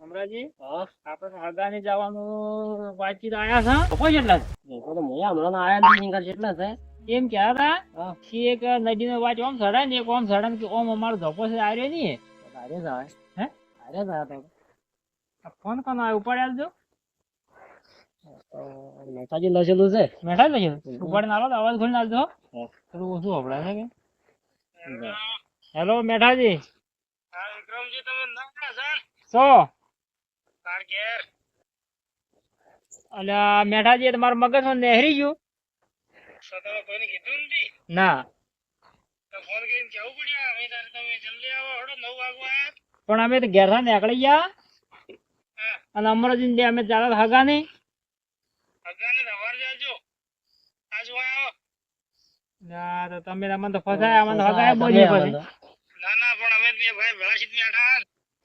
અમરાજી આપણે હગાને જવાનું વાતચીત આયા છે કોઈ જેટલા હમણાં આયા નહીં જેટલા છે એમ ક્યાં હતા એક નદીનો વાચ ઓમ સડાય ને એક ઓમ સડાય કે ઓમ અમારો ધોકો છે આવ્યો નહીં આરે જાય હે આરે જાય તો ફોન કોનો આવ્યો ઉપાડી આવજો મેઠાજી લખેલું છે મેઠા લખેલું ઉપાડીને આવો અવાજ ખોલીને આવજો થોડું ઓછું હભળાય છે કે હેલો મેઠાજી હા વિક્રમજી તમે ના છો અલ્યા મેઠાજી તમારું મગજ નેહરી ગયું ના પણ અમે તો ઘેર નીકળી ગયા અને અમરાજી અમે ચાલે હગા નહીં તમે અમને તો ફસાયા અમને હગાય બોલી પછી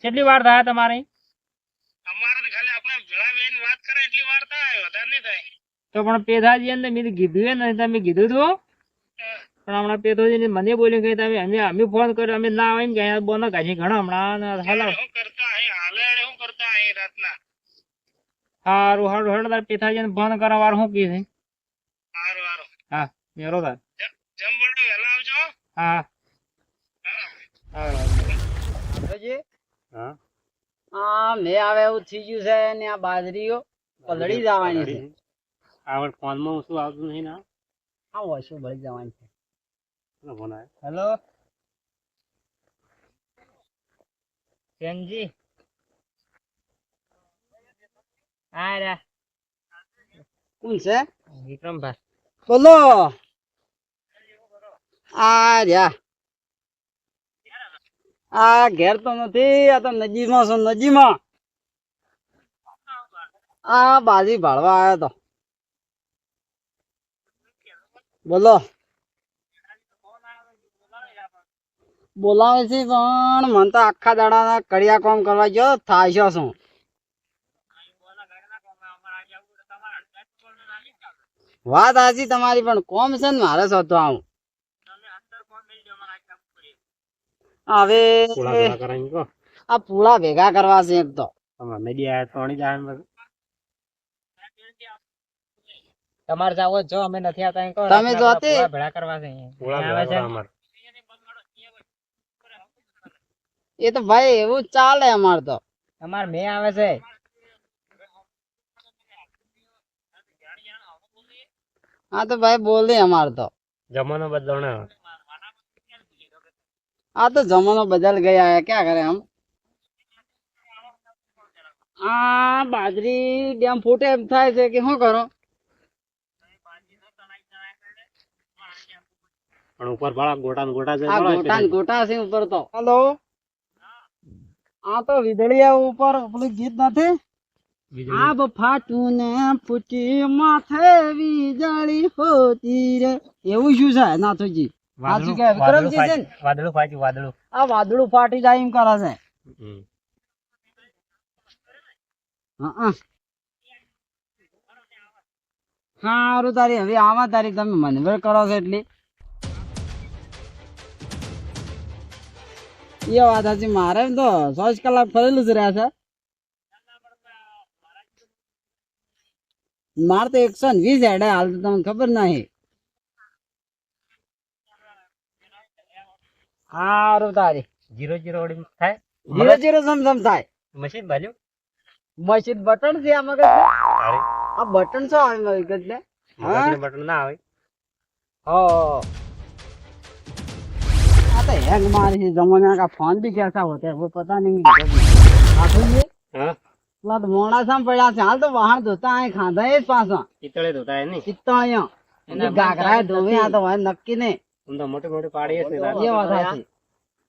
કેટલી વાર થાય તમારી તો પણ પેધાજી અંદર મેં કીધું ને તમે કીધું તું પણ હમણાં પેધોજી મને બોલ્યું કે તમે અમે ફોન કર્યો અમે ના આવે કે બોનો ગાજી ઘણો હમણાં સારું હારું હેડો તાર પેથાજી ફોન કરવા વાર શું કી છે હા મેરો તાર હા મેં આવે એવું થઈ ગયું છે ને આ બાજરીઓ પલળી જવાની છે આવડ ફોન માં શું આવતું નહીં ના હા વોશો ભળી જવાની છે ફોન આવે હેલો સેનજી આ રે કોણ છે વિક્રમભાઈ બોલો આ રહ્યા આ ઘેર તો નથી આ તો નજીમાં છો નજીમાં આ બાજી ભાળવા આવ્યો તો બોલો બોલાવે છે પણ મને તો આખા દાડા કડિયા કામ કરવા ગયો થાય છે શું વાત સાચી તમારી પણ કોમ છે ને મારે સતો આવું હવે આ પૂળા ભેગા કરવા છે એક તો તમારે જાવ જો અમે નથી આવતા તમે જો ભેળા કરવા છે એ તો ભાઈ એવું ચાલે અમાર તો અમાર મે આવે છે હા તો ભાઈ બોલે અમાર તો જમાનો બદલવાનો આ તો જમાનો બદલ ગયા है क्या करे हम આ બાજરી ડેમ ફૂટે એમ થાય છે કે શું કરો પણ ઉપર બળા ગોટા ગોટા છે આ ગોટા છે ઉપર તો હેલો આ તો વીજળીયા ઉપર પેલું ગીત નથી આબ ફાટું ને ફૂટી માથે વીજળી હોતી રે એવું શું છે નાથુજી સાચું કે વિક્રમજી છે ને વાદળું ફાટ્યું વાદળું આ વાદળું ફાટી જાય એમ કરે છે સારું તારી હવે આવા તારીખ તમે મનવેર કરો છો એટલી એ વાત સાચી મારે તો 6 કલાક ફરેલું જ રહ્યા છે મારે તો 120 હેડે હાલ તો તમને ખબર નહીં સારું તારી 0-0 થાય 0-0 સમસમ થાય મશીન ભાલ્યું મશીન બટન છે આ મગજ આ બટન શું આવે મગજ ને બટન ના આવે આ તો હેંગ मारी है जमाने का फोन भी कैसा होता है वो पता नहीं प्लट मोड़ा साम पड़ा से हाल तो वाहन धोता है खादा है पासा પિત્તળે ધોતા હે નહીં कितना ये गागरा धोवे आ तो वह नक्की ने तुम तो मोटे मोटे पाड़ी है ये बात है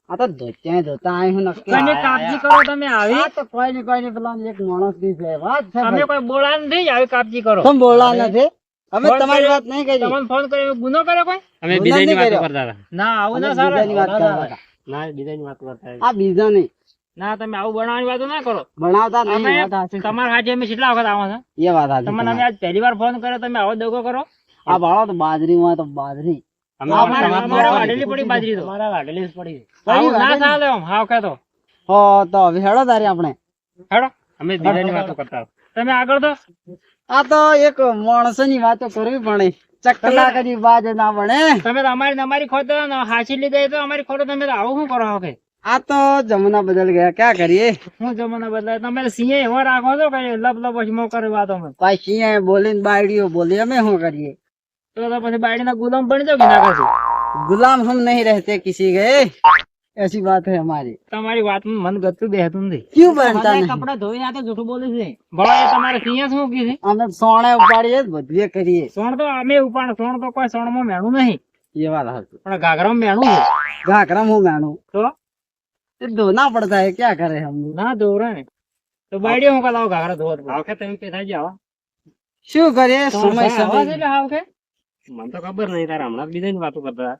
आ तो धोता है હું નક્કી કને કાપજી કરો તમે આવી આ તો કોઈ ને પેલા એક માણસ ની છે વાત છે તમે કોઈ બોલા નથી આવી કાપજી કરો તમે બોલા નથી અમે તમારી વાત નહીં કરી તમને ફોન કર્યો ગુનો કર્યો કોઈ અમે બીજાની વાત કરતા હતા ના આવું ના સારા બીજાની વાત કરતા ના બીજાની વાત કરતા આ બીજા નહીં ના તમે આવું બનાવવાની વાતો ના કરો બનાવતા નહીં વાત સાચી તમાર હાજે અમે કેટલા વખત આવો છો એ વાત સાચી તમને અમે આજ પહેલી વાર ફોન કર્યો તમે આવો દગો કરો આ ભાળો તો બાજરી માં તો બાજરી અમારે વાડેલી પડી બાજરી તો અમારા વાડેલી પડી આવું ના ચાલે આમ હાવ કે તો હો તો હવે હેડો તારી આપણે હેડો અમે બીજાની વાતો કરતા હતા. તમે આગળ તો આ તો એક માણસોની વાતો કરવી પડે ચકલા કરી બાજ ના બને તમે તો અમારી ખોટો હાસી લીધા તો અમારી ખોટો તમે તો આવું શું કરો છો કે આ તો જમાના બદલ ગયા ક્યાં કરીએ શું જમાના બદલાય તમે સિંહ એવો રાખો છો કે લપ લપ પછી મો કરે વાતો માં પાછી અહીંયા બોલીને બાયડીઓ બોલી અમે શું કરીએ તો પછી બાયડીના ગુલામ બની જાવ કે ના કરશો गुलाम हम नहीं रहते किसी के ऐसी बात है हमारी તમારી વાતમાં મન ગતું બેહતું નથી क्यों बनता नहीं કપડા ધોઈને આ તો જૂઠું બોલે છે ભલા એ તમારે સિંહ શું કીધું અમે સોણે ઉપાડીએ બધું કરીએ સોણ તો અમે ઉપાડ સોણ તો કોઈ સોણમાં મેણું નહીં ये वाला है પણ ઘાઘરામાં મેણું છે घाघरा मुंह मैनू તો ये धोना पड़ता है क्या करे हम ના દોરે ને તો બાયડી હું કલાવ ઘાઘરા ધોવા પડે આવકે તમે પેથા જાવ શું કરીએ સમય આવાજ સમય એટલે આવકે મને તો ખબર નહીં તારે હમણાં બીજાની વાતો કરતા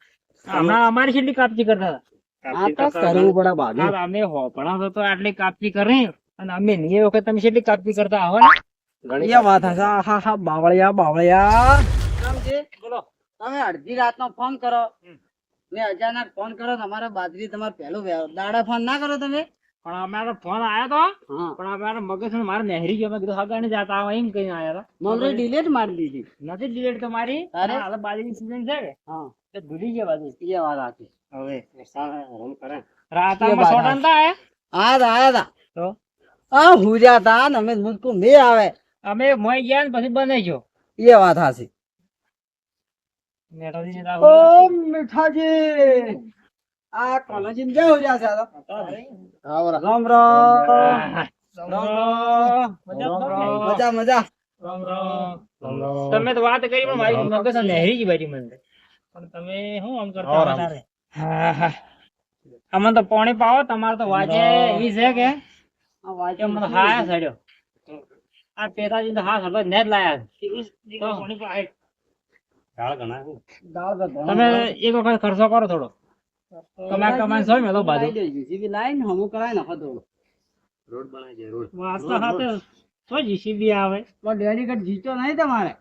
હતા હમણાં અમારી કેટલી કાપચી કરતા આ તો કરવું પડે બાજુ હતા અમે હોપણા તો આટલી કાપચી કરી અને અમે નહીં એ વખત તમે કેટલી કાપચી કરતા આવો ને ये बात है हा हा बावળિયા બાવળિયા બોલો તમે અડધી રાતનો ફોન કરો ને અચાનક ફોન કરો તમારે બાજરી તમારે પહેલો દાડા ફોન ના કરો તમે પણ અમારો ફોન આવ્યો તો હા પણ અમારો મગજ ને મારે નહેરી ગયો મેં કીધું હગાને જાતા આવો એમ કઈ આવ્યા મમ્મી ડિલીટ મારી દીધી હતા નથી ડિલેટ તમારી અરે. હાલ બાજરી સીઝન છે કે હા તે ભૂલી ગયા બાજુ ये વાત આતી હવે રાતામાં સોટા નતા આયા આયા તા તો આ હુર્યા તા ને અમે મુજકો મે આવે અમે મોય ગયા ને પછી બને ગયો ये વાત હાસી મેઠોજી ને ઓ મીઠાજી આ કોલેજ માં જઈ રહ્યા છે આ તો રામ રામ મજા તમે તો વાત કરી પણ મારી મગજ નહેરી ગઈ બાજી મને પણ તમે શું આમ કરતા વધારે અમને તો પાણી પાવો તમારે તો વાજે એવી છે કે કે મને હાયા સડ્યો આ પેતાજી તો હા સડો ને જ લાયા તમે એક વખત ખર્ચો કરો થોડો કમાય સો મેલો બાજુ લાઈન હમું કરાય નાખો તો વાસ્તા સાથે શું જીસીબી આવે ડેડિકેટ જીતો નહીં તમારે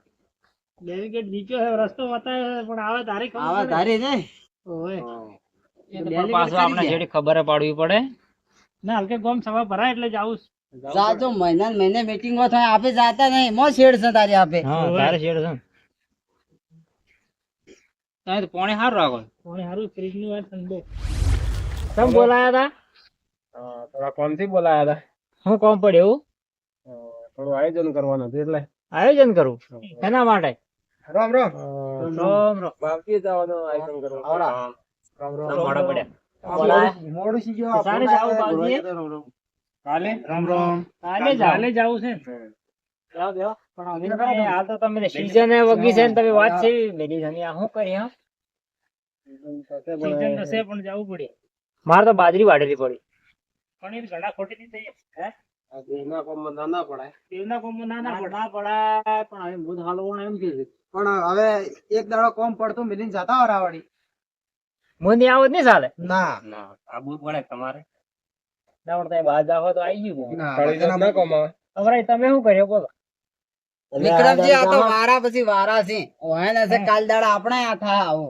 ડેલિકેટ નીચો છે રસ્તો બતાવે પણ આવે તારી ખબર આવા પડે. ધારી છે ઓય. એ તો ડેલિકેટ પાછું કરી આપણે દે. જેડી ખબર પાડવી પડે ના હલકે ગોમ સભા ભરાય એટલે જાવું જાજો મહિના ને મહિને મીટિંગ થાય આપે જાતા નહીં મો શેડ છે તારી આપે હા તારે શેડ છે તારે તો પોણે હારું રાખો પોણે હારું ફ્રીજ ની વાત સંભો તમ બોલાયા હતા થોડા કોમથી બોલાયા હતા શું કોમ પડ્યું થોડું આયોજન કરવાનું હતું એટલે આયોજન કરું એના માટે રામ રામ રોમ રોમ બાકી જવાનું આયોજન કરવાનું રામ મોડા પડ્યા મોડું સી ગયો સારે જાવું બાજુએ. કાલે રામ રામ કાલે જાવું છે જાઓ બેહો. પણ હવે હાલ તો તમે સીઝન વગી છે ને તમે વાત છે મેલી જાની આ શું કરી હા સીઝન તો છે પણ જવું પડે મારે તો બાજરી વાઢેલી પડી પણ એ ઘડા ખોટી નહીં થઈ હે આ દેહના કોમમાં ના પડાય તેના કોમ ના પડાય પણ હવે મુદ હાલવું એમ કીધું પણ હવે એક દાડો કોમ પડતું મિલીને જતા હરાવાડી મુંદી આવો જ નહીં ચાલે ના ના આબુ પડે તમારે ના બાદ આવો તો આવી ગયું કાળી જાત ના કમાવે અમારે તમે શું કર્યો બોલો વિક્રમજી આ તો વારા પછી વારા છે ઓહે ને છે કાલ દાડા આપણે આ થા આવો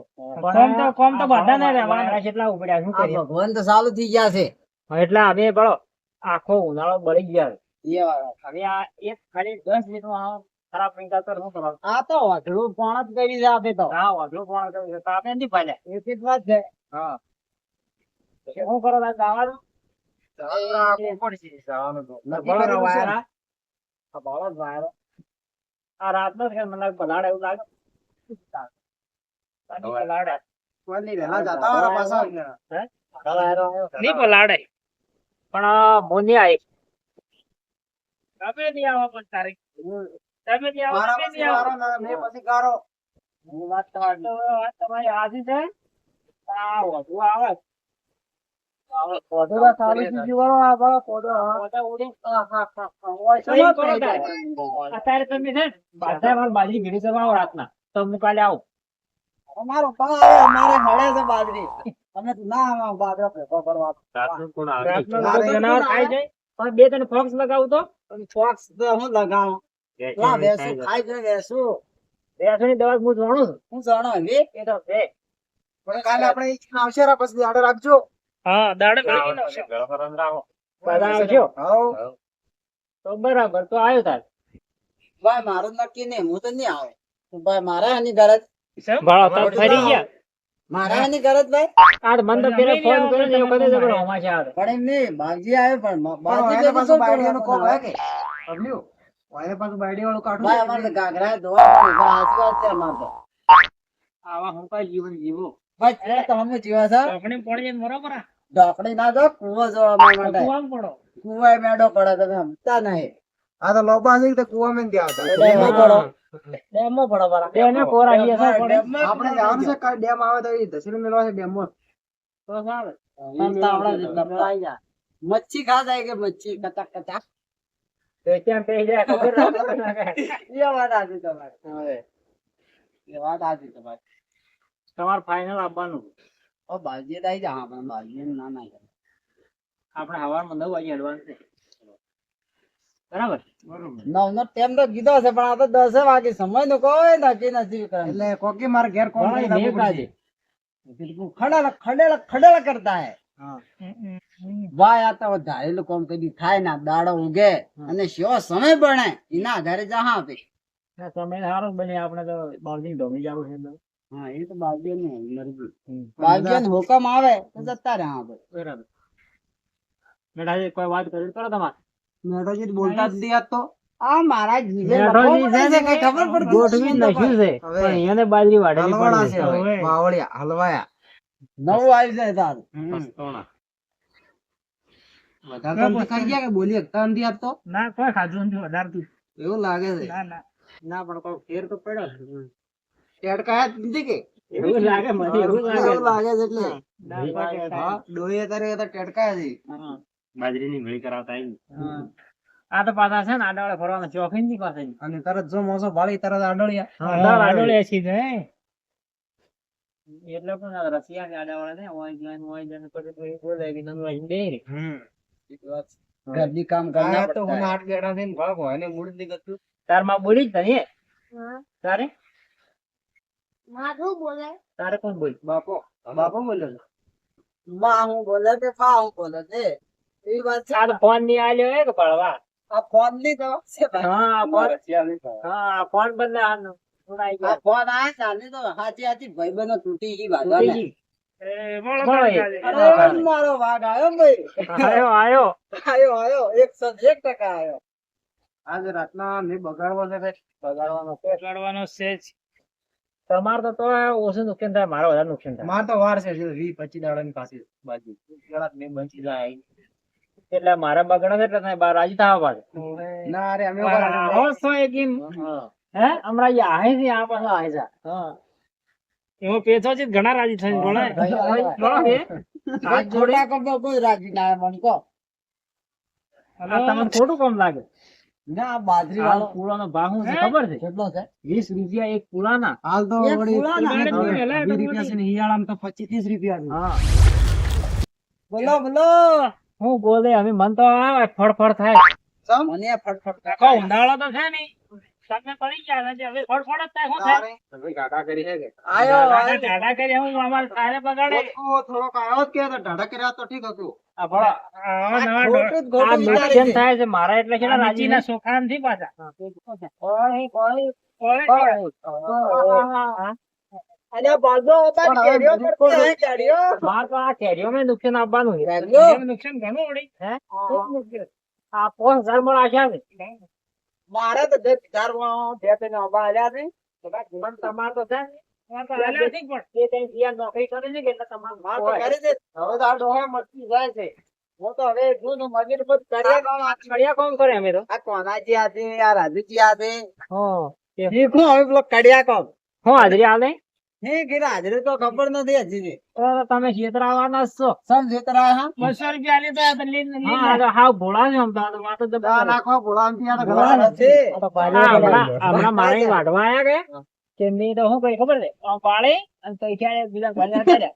કોમ તો બધા ને રહેવાના કેટલા ઉપડ્યા શું આ કરીએ ભગવાન તો ચાલુ થઈ ગયા છે એટલે અમે બળો આખો ઉનાળો બળી ગયા એ વાત. હવે આ એક ખાલી 10 મિનિટ માં ખરાબ નીકળતો શું કરવાનું આ તો વાઘડું પણ જ કરી છે આપે તો હા વાંધો પણ કર્યું તો આપણે નથી પાડ્યા એક જ વાત છે હા શું કરો તાર ગાવાનું આ રાતનો છે મને પલાડ એવું લાગે પલાડે કોની રહેલા જતા વાળા પાછા નહીં પલાડે પણ મોની આવી તમે નહીં આવો પણ તારીખ તમે નહીં આવો મારા તમે પછી નહીં આવો વારો ના, મેં પછી ગારો વાત તમારી હાજી છે આ વધુ આવે વધુ તો સારી ચીજો વાળો આ વાળો પોદો ઉડી અત્યારે તમે છે બધા માર બાજરી ભેડી કરવાનો રાતના તો હું કાલે આવું અમારો પા આવે અમારે મળે છે બાજરી તમે તો ના આવો બાજરો ભેગો કરવા રાતનું કોણ આવે રાતના મારે લોકો જનાવર ખાઈ જાય પણ બે ત્રણ ફોક્સ લગાવું તો ફોક્સ તો હું લગાવું લા બેસું ખાઈ જાય બેસું બેસવાની દવા હું જાણું છું હું જાણો હવે એ તો છે પણ કાલે આપણે આવશે રા પછી આડે રાખજો હા દાડે ગળો કરવાનું રાખો બધા આવજો હાઉ તો બરાબર તો આવ્યો તાર ભાઈ મારું નક્કી નહીં, હું તો નહીં આવે. ભાઈ મારે આની ગરજ, ભાળો તો ફરી ગયા મારે આની ગરજ ભાઈ. આ મન તો પેલા ફોન કર્યો તો કદે તો અમાશા આવે પણ એમ નહીં, બાજી આવે પણ બાજી ભેગું શું કરવાનું આવે? ભાઈ અમારે તો ઘાઘરા ધોવા પડે, ભાઈ આજ વાત છે અમારે તો. આવા હું કઈ જીવન જીવો ભાઈ તમે તો અમે જીવા છો. આપણે પડી જાય બરાબર ઢોકળી ના દો, કૂવો જો અમારા માટે. કુવામ પડો કૂવાય મેડો પડે, તમે સમજતા નહીં. ડેમમાં પડો. ડેમમાં પડો બરા. એને કોરા hier સા પડે તો સારું સંતાવડા જેટલા પડાઈ જાય. મચ્છી ખા જાય કે મચ્છી કચાક કચાક. તો ત્યાં પે જાય ખબર એ વાત સાચી તમારી. એ વાત સાચી તમારી. તમાર ફાઇનલ આપવાનું ઓ બાજી દઈ જા, હા પણ બાજી ના ના કરે. આપણે હવારમાં 9 વાગે એડવાન્સ છે બરાબર નવ નો ટાઈમ તો કીધો છે, પણ આ તો 10 વાગે સમય નું કોઈ નક્કી નથી કરે. એટલે કોકી માર ઘેર કોમ ખડેલા કરતા હે. ભાઈ આ તો ધારેલું કોમ કદી થાય ના, દાડો ઉગે અને શો સમય બને એના આધારે જહા આપે. સમય સારો બને. આપણે તો બાવજી ઢોમી જવું છે હા એ તો બાવજી ને મરજી. બાવજી ને હુકમ આવે તો જતા રહે. હા ભાઈ બરાબર. મેઠાજી કોઈ વાત કરી કરો તમારે? મેઠોજી બોલતા જ નહીં તો. આ મારા જીવે મેઠોજી છે ને કઈ ખબર પડતી ગોઠવી નાખ્યું છે, પણ એને બાજરી વાઢેલી પડી છે. હલવાયા નવું આવી જાય તાર. વધારે કામ તો કરી ગયા કે બોલી એકતા નથી આપતો. ના કોઈ ખાધું નથી વધારતું. એવું લાગે છે. ના ના ના પણ કોઈ ફેર તો પડ્યો છે. ટેડકા દીધી કે એવું લાગે મને, એવું એવું લાગે લાગે છે એટલે ના, કોઈ હા ડોહી તારે તો ટેડકા છે. હા. બાજરીની ઘડી કરાવતા આવી. આ તો પાછા છે ને આડાવડે ફરવાના શોખીન ની પાસે અને તરત જો મોસો ભાળી તરત આડોળિયા. આડાવડે છે ને એટલે પણ આ રસિયા કે આડાવડે ને ઓય જન પછી બોલે કે નન વાઈ દે રે. ઘરની કામ કરના તો હું આઠ બેડા થઈને ભાગ હોય ને મૂળ ની ગતું. તાર માં બોલી જ તને તારે મારું બોલે તારે કોણ બોલ? બાપો બોલ્યો છે. માં હું બોલે કે પા હું બોલે છે એ વાત છે. આ તો ફોન ની આલ્યો હે કે પડવા. આ ફોન ની તો છે ભાઈ. હા આ ફોન, રશિયા નહીં થાય. હા ફોન બદલે આનો ઉડાઈ આ ગયો. ફોન આ ચાલે તો હાચી હાચી ભાઈબંધો તૂટી ગઈ તૂટી બાધાને. ગઈ. બોલો અરે મારો વાઘ આવ્યો ને ભાઈ. આયો આયો આયો 101% આયો. આજ રાતના મેં બગાડવો છે ભાઈ. બગાડવાનો છે. બગાડવાનો છે જ. તમાર તો ઓછું નુકસાન થાય, મારો વધારે નુકસાન થાય. માર તો વાર છે 20-25 દાડા ની પાસે બાજુ ગળાત મેં બંચી જાય. એટલે મારે બગડે છે એટલે તમે બાર રાજી થવા પાડે. ના અરે અમે હોશો એકીન. હે હમણાં ઈ આહે છે, આ પાછો આહે છે. એવો પેચો છે ઘણા રાજી થઈને બોલે. આ જોડા કરતો કોઈ રાજી ના આવે મને કહો. આ તમને ખોટું કામ લાગે. ના બાજરી આ વાળો પુલાનો ભાવ શું છે ખબર છે? કેટલો છે? 20 રૂપિયા એક પુલાના. હાલ તો એક વળી પુલાના. 20 રૂપિયા છે ને હિયાળામાં તો 25-30 રૂપિયા છે. હા બોલો બોલો. હું બોલે અમે મન તો આવે ફડફડ થાય. મને ફટફટ આખો ઉનાળો તો છે ને તમે પડી ગયા છે, હવે ફડફડ જ થાય. શું થાય? તમે કાકા કરી છે કે આયો ટાટા ટાટા કરી હું અમારે તારે બગાડે. થોડોક આવ્યો જ કે ઢાઢા કર્યા તો ઠીક હતું. આ ફળો આવા નવા આ નુકસાન થાય છે મારા એટલે છે ને રાજીના સોખા નથી પાછા. અલ્યા બાજુ હતા કેરીઓ કરતી હે કેરીઓ. માર તો આ કેરીઓમાં નુકસાન આપવાનું છે. કેરીઓ? કેરીઓમાં નુકસાન ઘણું વળી. હે? આ 5000 માં રાખ્યા છે. મારે તો 10,000 બે ત્રણ આંબા આલ્યા છે. પણ તમાર તો છે ને, તમાર તો હાલ્યા નથી પણ. એ કઈ ત્યાં નોકરી કરે છે કે એટલે તમાર માર તો હોય. કરી દે. હવે તો આ ડોહા મસ્તી જાય છે. હું તો હવે જો તો મગીર પર કર્યા કામ આ કડિયા કોમ કરે અમે તો. આ કોનાજી આતે આ રાજુજી આતે હા. શીખું હવે પેલો કડિયા કામ. હું હાજરી આલે? હે કે હાજરી તો ખબર નથી હજી. તો તમે છેતરાવાના જ છો. સમજેતરા હા 200 રૂપિયા આલી તો હા તો હાવ ભોળા છે આમ તો. આ તો વાત જ આ નાખો બોલાવતી આ તો ભોળા ઘણા છે. હમણાં મારે વાઢવા આયા કે નહીં તો શું કઈ ખબર છે? આમ પાડે અને પૈસા બીજા ઘરે કર્યા.